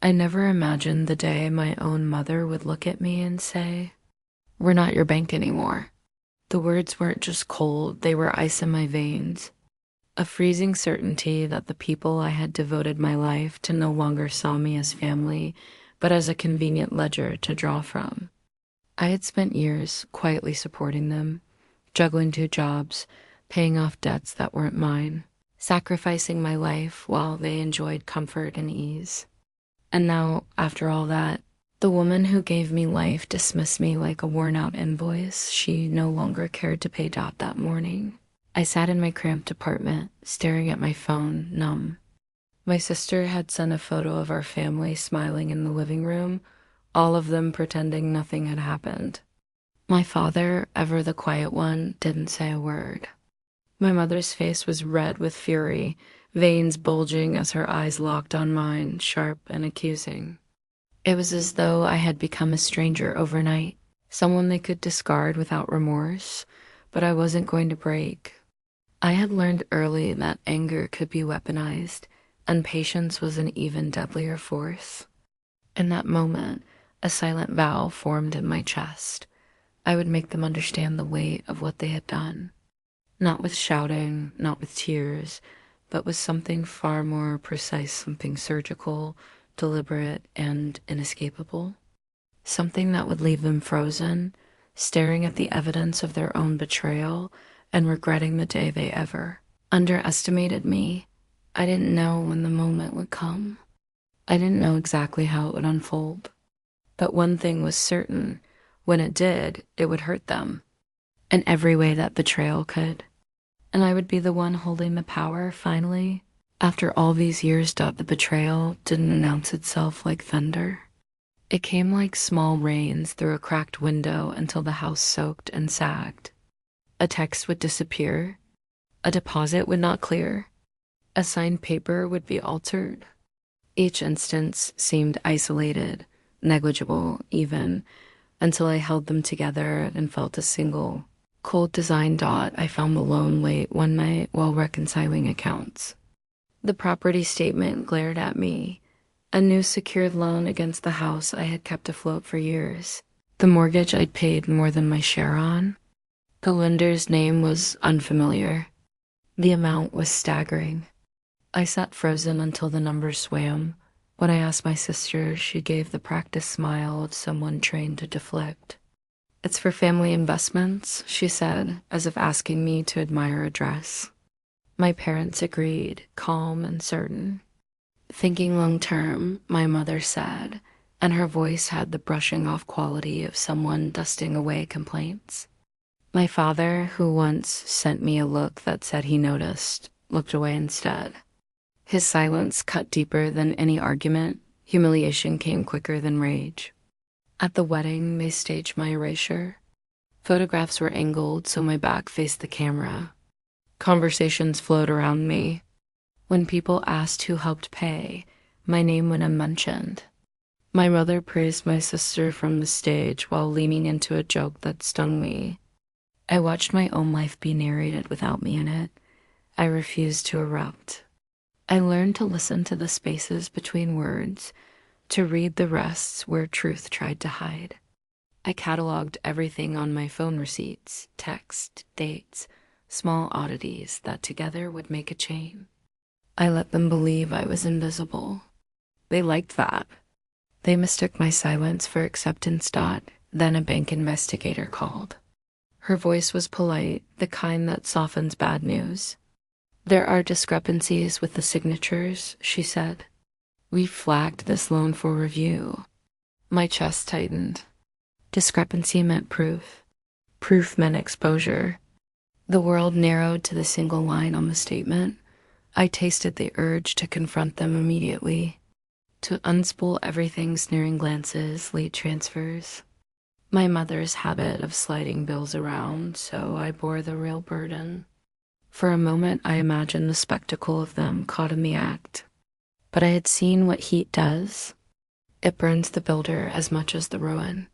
I never imagined the day my own mother would look at me and say, "We're not your bank anymore." The words weren't just cold, they were ice in my veins. A freezing certainty that the people I had devoted my life to no longer saw me as family, but as a convenient ledger to draw from. I had spent years quietly supporting them, juggling two jobs, paying off debts that weren't mine, sacrificing my life while they enjoyed comfort and ease. And now, after all that, the woman who gave me life dismissed me like a worn-out invoice she no longer cared to pay Dot that morning. I sat in my cramped apartment, staring at my phone, numb. My sister had sent a photo of our family smiling in the living room, all of them pretending nothing had happened. My father, ever the quiet one, didn't say a word. My mother's face was red with fury, veins bulging as her eyes locked on mine, sharp and accusing. It was as though I had become a stranger overnight, someone they could discard without remorse, but I wasn't going to break. I had learned early that anger could be weaponized, and patience was an even deadlier force. In that moment, a silent vow formed in my chest. I would make them understand the weight of what they had done. Not with shouting, not with tears, but with something far more precise, something surgical, deliberate, and inescapable. Something that would leave them frozen, staring at the evidence of their own betrayal and regretting the day they ever underestimated me. I didn't know when the moment would come. I didn't know exactly how it would unfold. But one thing was certain: when it did, it would hurt them, in every way that betrayal could. And I would be the one holding the power, finally. After all these years, the betrayal didn't announce itself like thunder. It came like small rains through a cracked window until the house soaked and sagged. A text would disappear. A deposit would not clear. A signed paper would be altered. Each instance seemed isolated, negligible even, until I held them together and felt a single, cold design dot I found alone late one night while reconciling accounts. The property statement glared at me, a new secured loan against the house I had kept afloat for years, the mortgage I'd paid more than my share on. The lender's name was unfamiliar. The amount was staggering. I sat frozen until the numbers swam. When I asked my sister, she gave the practiced smile of someone trained to deflect. "It's for family investments," she said, as if asking me to admire a dress. My parents agreed, calm and certain. "Thinking long term," my mother said, and her voice had the brushing off quality of someone dusting away complaints. My father, who once sent me a look that said he noticed, looked away instead. His silence cut deeper than any argument. Humiliation came quicker than rage. At the wedding, they staged my erasure. Photographs were angled so my back faced the camera. Conversations flowed around me. When people asked who helped pay, my name went unmentioned. My mother praised my sister from the stage while leaning into a joke that stung me. I watched my own life be narrated without me in it. I refused to erupt. I learned to listen to the spaces between words, to read the rests where truth tried to hide. I cataloged everything on my phone receipts, text, dates, small oddities that together would make a chain. I let them believe I was invisible. They liked that. They mistook my silence for acceptance. Then a bank investigator called. Her voice was polite, the kind that softens bad news. "There are discrepancies with the signatures," she said. "We flagged this loan for review." My chest tightened. Discrepancy meant proof. Proof meant exposure. The world narrowed to the single line on the statement. I tasted the urge to confront them immediately, to unspool everything: sneering glances, late transfers. My mother's habit of sliding bills around, so I bore the real burden. For a moment, I imagined the spectacle of them caught in the act. But I had seen what heat does. It burns the builder as much as the ruin.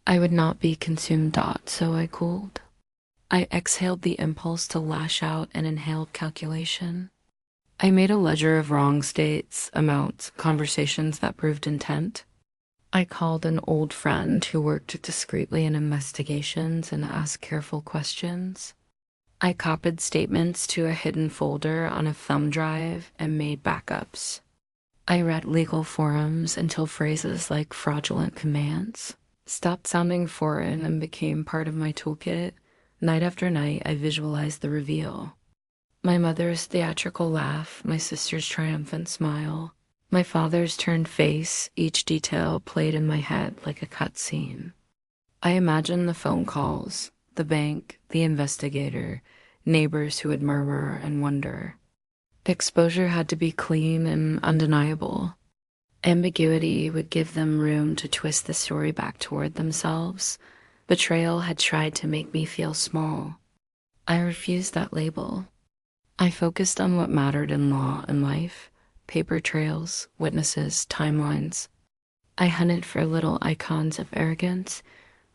I would not be consumed. So I cooled. I exhaled the impulse to lash out and inhaled calculation. I made a ledger of wrong states, amounts, conversations that proved intent. I called an old friend who worked discreetly in investigations and asked careful questions. I copied statements to a hidden folder on a thumb drive and made backups. I read legal forums until phrases like fraudulent commands stopped sounding foreign and became part of my toolkit. Night after night, I visualized the reveal. My mother's theatrical laugh, my sister's triumphant smile, my father's turned face, each detail played in my head like a cut scene. I imagined the phone calls, the bank, the investigator, neighbors who would murmur and wonder. Exposure had to be clean and undeniable. Ambiguity would give them room to twist the story back toward themselves. Betrayal had tried to make me feel small. I refused that label. I focused on what mattered in law and life: paper trails, witnesses, timelines. I hunted for little icons of arrogance: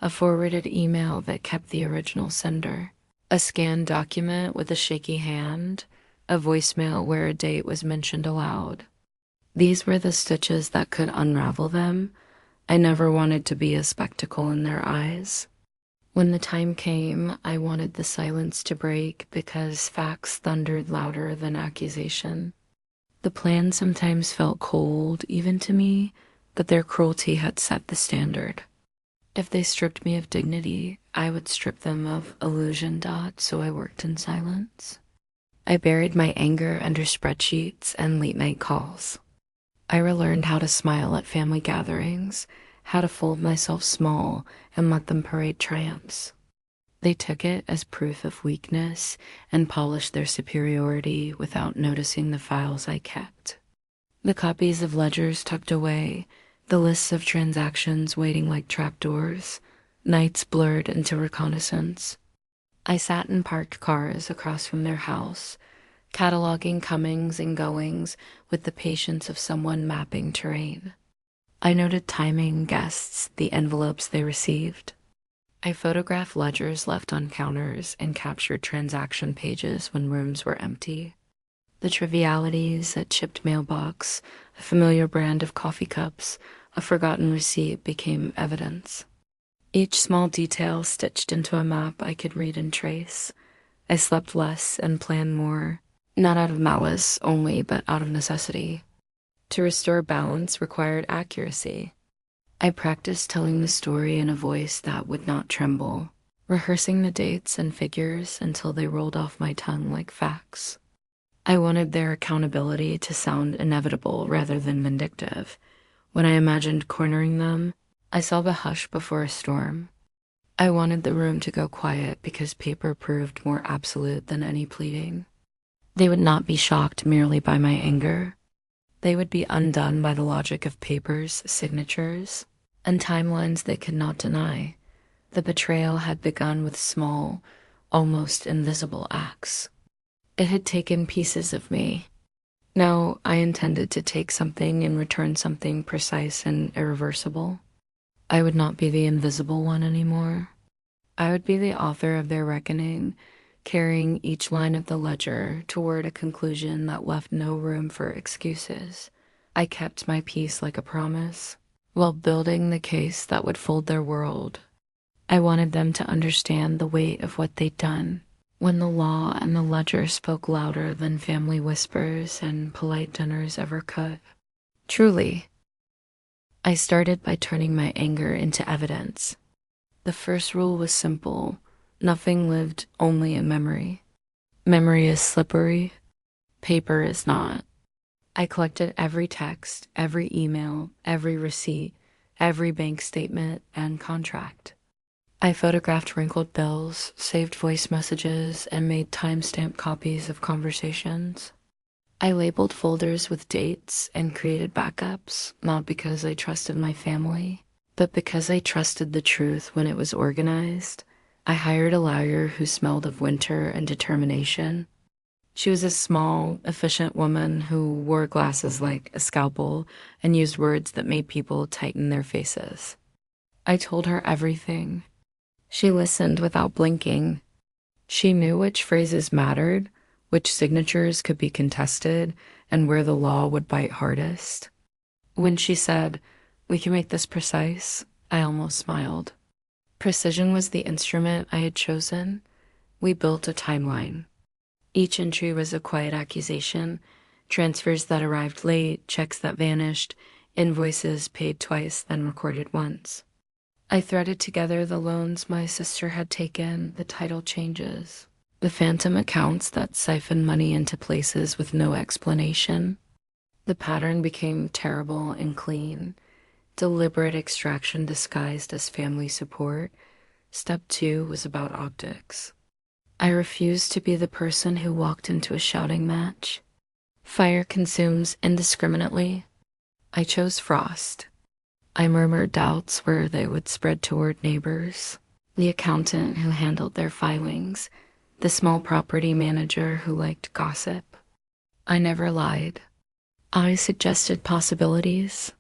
a forwarded email that kept the original sender, a scanned document with a shaky hand, a voicemail where a date was mentioned aloud. These were the stitches that could unravel them. I never wanted to be a spectacle in their eyes. When the time came, I wanted the silence to break because facts thundered louder than accusation. The plan sometimes felt cold, even to me, but their cruelty had set the standard. If they stripped me of dignity, I would strip them of illusion. So I worked in silence. I buried my anger under spreadsheets and late-night calls. I relearned how to smile at family gatherings, how to fold myself small and let them parade triumphs. They took it as proof of weakness and polished their superiority without noticing the files I kept. The copies of ledgers tucked away, the lists of transactions waiting like trapdoors, nights blurred into reconnaissance. I sat in parked cars across from their house, cataloging comings and goings with the patience of someone mapping terrain. I noted timing, guests, the envelopes they received. I photographed ledgers left on counters and captured transaction pages when rooms were empty. The trivialities, a chipped mailbox, a familiar brand of coffee cups, a forgotten receipt became evidence. Each small detail stitched into a map I could read and trace. I slept less and planned more, not out of malice only, but out of necessity. To restore balance required accuracy. I practiced telling the story in a voice that would not tremble, rehearsing the dates and figures until they rolled off my tongue like facts. I wanted their accountability to sound inevitable rather than vindictive. When I imagined cornering them, I saw the hush before a storm. I wanted the room to go quiet because paper proved more absolute than any pleading. They would not be shocked merely by my anger. They would be undone by the logic of papers, signatures, and timelines they could not deny. The betrayal had begun with small, almost invisible acts. It had taken pieces of me. Now I intended to take something and return something precise and irreversible. I would not be the invisible one anymore. I would be the author of their reckoning, carrying each line of the ledger toward a conclusion that left no room for excuses. I kept my peace like a promise, while building the case that would fold their world. I wanted them to understand the weight of what they'd done, when the law and the ledger spoke louder than family whispers and polite dinners ever could. Truly, I started by turning my anger into evidence. The first rule was simple: nothing lived only in memory. Memory is slippery, paper is not. I collected every text, every email, every receipt, every bank statement and contract. I photographed wrinkled bills, saved voice messages, and made time-stamped copies of conversations. I labeled folders with dates and created backups, not because I trusted my family, but because I trusted the truth when it was organized. I hired a lawyer who smelled of winter and determination. She was a small, efficient woman who wore glasses like a scalpel and used words that made people tighten their faces. I told her everything. She listened without blinking. She knew which phrases mattered, which signatures could be contested, and where the law would bite hardest. When she said, "We can make this precise," I almost smiled. Precision was the instrument I had chosen. We built a timeline. Each entry was a quiet accusation: transfers that arrived late, checks that vanished, invoices paid twice, then recorded once. I threaded together the loans my sister had taken, the title changes, the phantom accounts that siphoned money into places with no explanation. The pattern became terrible and clean. Deliberate extraction disguised as family support. Step 2 was about optics. I refused to be the person who walked into a shouting match. Fire consumes indiscriminately. I chose frost. I murmured doubts where they would spread toward neighbors, the accountant who handled their filings, the small property manager who liked gossip. I never lied. I suggested possibilities.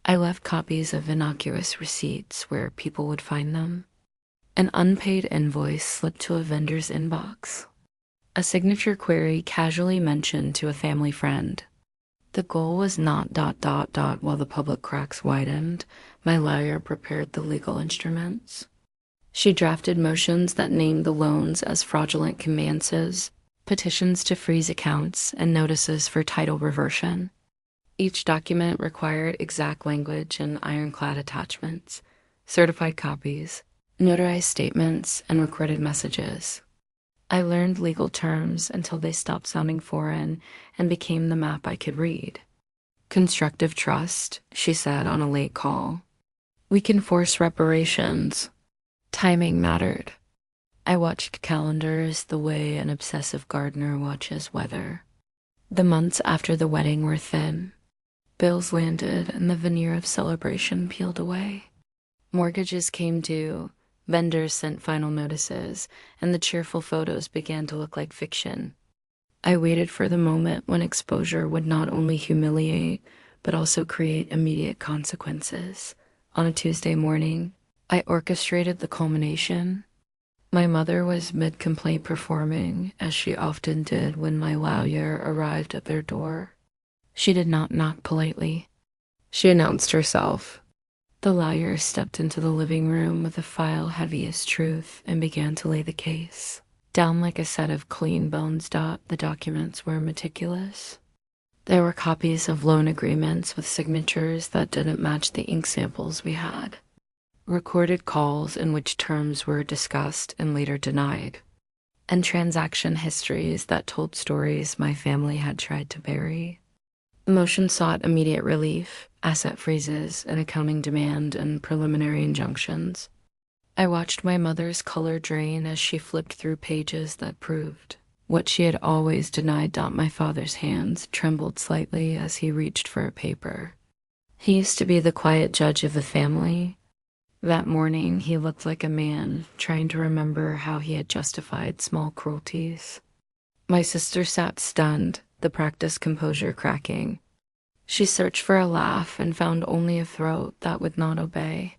I left copies of innocuous receipts where people would find them. An unpaid invoice slipped to a vendor's inbox. A signature query casually mentioned to a family friend. The goal was not ... while the public cracks widened. My lawyer prepared the legal instruments. She drafted motions that named the loans as fraudulent conveyances, petitions to freeze accounts, and notices for title reversion. Each document required exact language and ironclad attachments, certified copies, notarized statements, and recorded messages. I learned legal terms until they stopped sounding foreign and became the map I could read. "Constructive trust," she said on a late call. "We can force reparations." Timing mattered. I watched calendars the way an obsessive gardener watches weather. The months after the wedding were thin. Bills landed and the veneer of celebration peeled away. Mortgages came due. Vendors sent final notices, and the cheerful photos began to look like fiction. I waited for the moment when exposure would not only humiliate, but also create immediate consequences. On a Tuesday morning, I orchestrated the culmination. My mother was mid-complaint performing, as she often did when my lawyer arrived at their door. She did not knock politely. She announced herself. The lawyer stepped into the living room with a file heavy as truth and began to lay the case. Down like a set of clean bones. The documents were meticulous. There were copies of loan agreements with signatures that didn't match the ink samples we had. Recorded calls in which terms were discussed and later denied. And transaction histories that told stories my family had tried to bury. The motion sought immediate relief, asset freezes, an accounting demand, and preliminary injunctions. I watched my mother's color drain as she flipped through pages that proved what she had always denied. My father's hands trembled slightly as he reached for a paper. He used to be the quiet judge of the family. That morning, he looked like a man trying to remember how he had justified small cruelties. My sister sat stunned, the practiced composure cracking. She searched for a laugh and found only a throat that would not obey.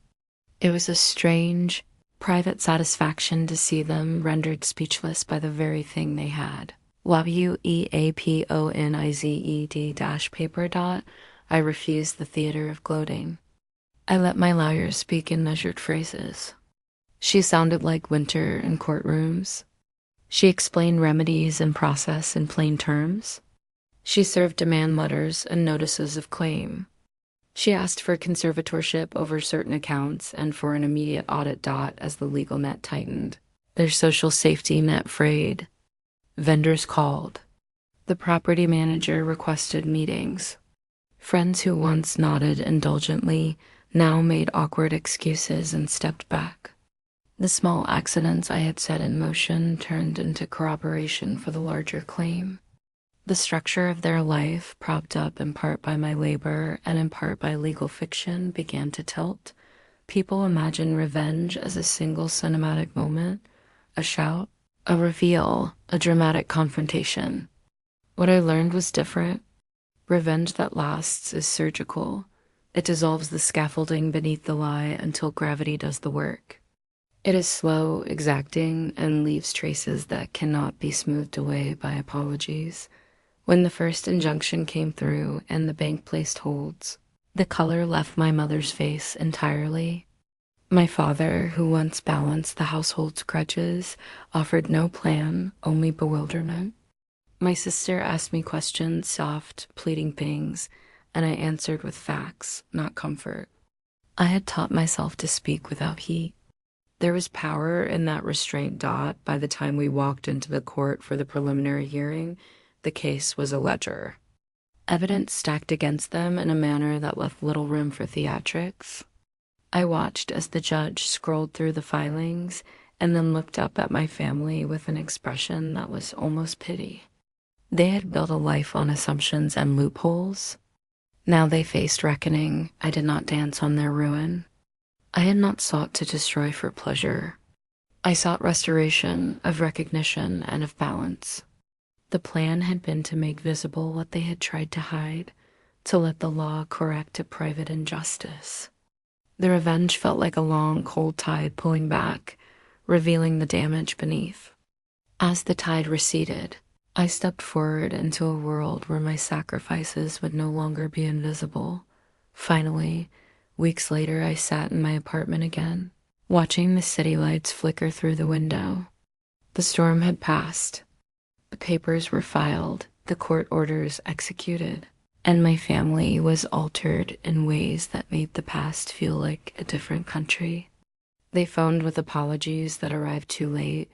It was a strange, private satisfaction to see them rendered speechless by the very thing they had. WEAPONIZED paper. I refused the theater of gloating. I let my lawyer speak in measured phrases. She sounded like winter in courtrooms. She explained remedies and process in plain terms. She served demand letters and notices of claim. She asked for conservatorship over certain accounts and for an immediate audit. As the legal net tightened, their social safety net frayed. Vendors called. The property manager requested meetings. Friends who once nodded indulgently now made awkward excuses and stepped back. The small accidents I had set in motion turned into corroboration for the larger claim. The structure of their life, propped up in part by my labor and in part by legal fiction, began to tilt. People imagine revenge as a single cinematic moment, a shout, a reveal, a dramatic confrontation. What I learned was different. Revenge that lasts is surgical. It dissolves the scaffolding beneath the lie until gravity does the work. It is slow, exacting, and leaves traces that cannot be smoothed away by apologies. When the first injunction came through and the bank placed holds, the color left my mother's face entirely. My father, who once balanced the household's grudges, offered no plan, only bewilderment. My sister asked me questions, soft, pleading things, and I answered with facts, not comfort. I had taught myself to speak without heat. There was power in that restraint. By the time we walked into the court for the preliminary hearing, the case was a ledger. Evidence stacked against them in a manner that left little room for theatrics. I watched as the judge scrolled through the filings and then looked up at my family with an expression that was almost pity. They had built a life on assumptions and loopholes. Now they faced reckoning. I did not dance on their ruin. I had not sought to destroy for pleasure. I sought restoration of recognition and of balance. The plan had been to make visible what they had tried to hide, to let the law correct a private injustice. The revenge felt like a long, cold tide pulling back, revealing the damage beneath. As the tide receded, I stepped forward into a world where my sacrifices would no longer be invisible. Finally, weeks later, I sat in my apartment again, watching the city lights flicker through the window. The storm had passed. The papers were filed, the court orders executed, and my family was altered in ways that made the past feel like a different country. They phoned with apologies that arrived too late,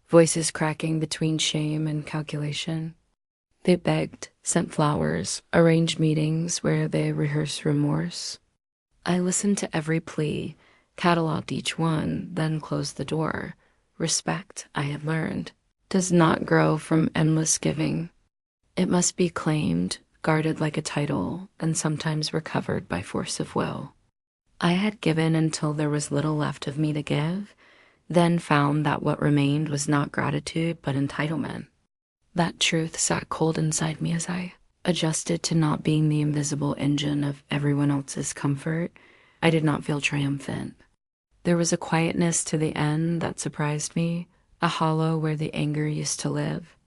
voices cracking between shame and calculation. They begged, sent flowers, arranged meetings where they rehearsed remorse. I listened to every plea, cataloged each one, then closed the door. Respect, I had learned, does not grow from endless giving. It must be claimed, guarded like a title, and sometimes recovered by force of will. I had given until there was little left of me to give, then found that what remained was not gratitude but entitlement. That truth sat cold inside me as I adjusted to not being the invisible engine of everyone else's comfort. I did not feel triumphant. There was a quietness to the end that surprised me, a hollow where the anger used to live.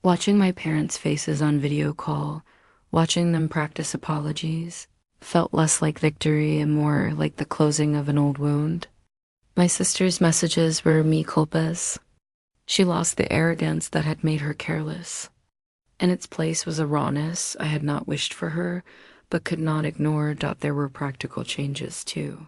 Watching my parents' faces on video call, watching them practice apologies, felt less like victory and more like the closing of an old wound. My sister's messages were mea culpas. She lost the arrogance that had made her careless. In its place was a rawness I had not wished for her, but could not ignore. There were practical changes, too.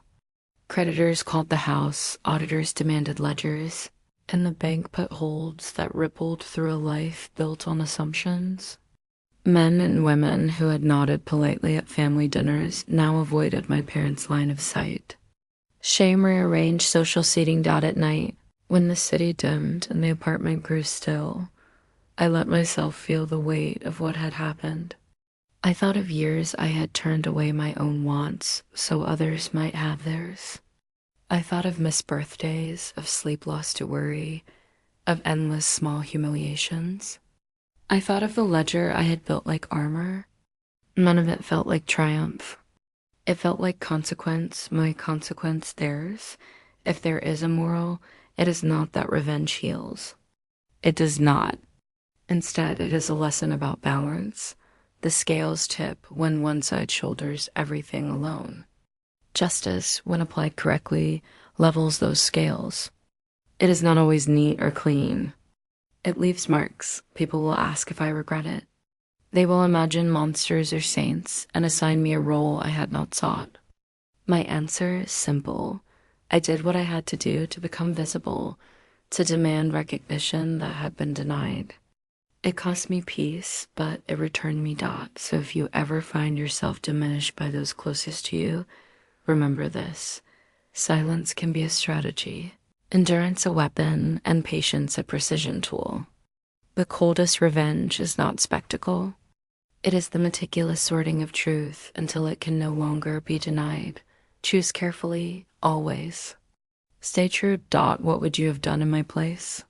Creditors called the house, auditors demanded ledgers, and the bank put holds that rippled through a life built on assumptions. Men and women who had nodded politely at family dinners now avoided my parents' line of sight. Shame rearranged social seating. At night, when the city dimmed and the apartment grew still, I let myself feel the weight of what had happened. I thought of years I had turned away my own wants so others might have theirs. I thought of missed birthdays, of sleep lost to worry, of endless small humiliations. I thought of the ledger I had built like armor. None of it felt like triumph. It felt like consequence, my consequence theirs. If there is a moral, it is not that revenge heals. It does not. Instead, it is a lesson about balance. The scales tip when one side shoulders everything alone. Justice, when applied correctly, levels those scales. It is not always neat or clean. It leaves marks. People will ask if I regret it. They will imagine monsters or saints and assign me a role I had not sought. My answer is simple. I did what I had to do to become visible, to demand recognition that had been denied. It cost me peace, but it returned me. So if you ever find yourself diminished by those closest to you, remember this. Silence can be a strategy, endurance a weapon, and patience a precision tool. The coldest revenge is not spectacle. It is the meticulous sorting of truth until it can no longer be denied. Choose carefully, always. Stay true. What would you have done in my place?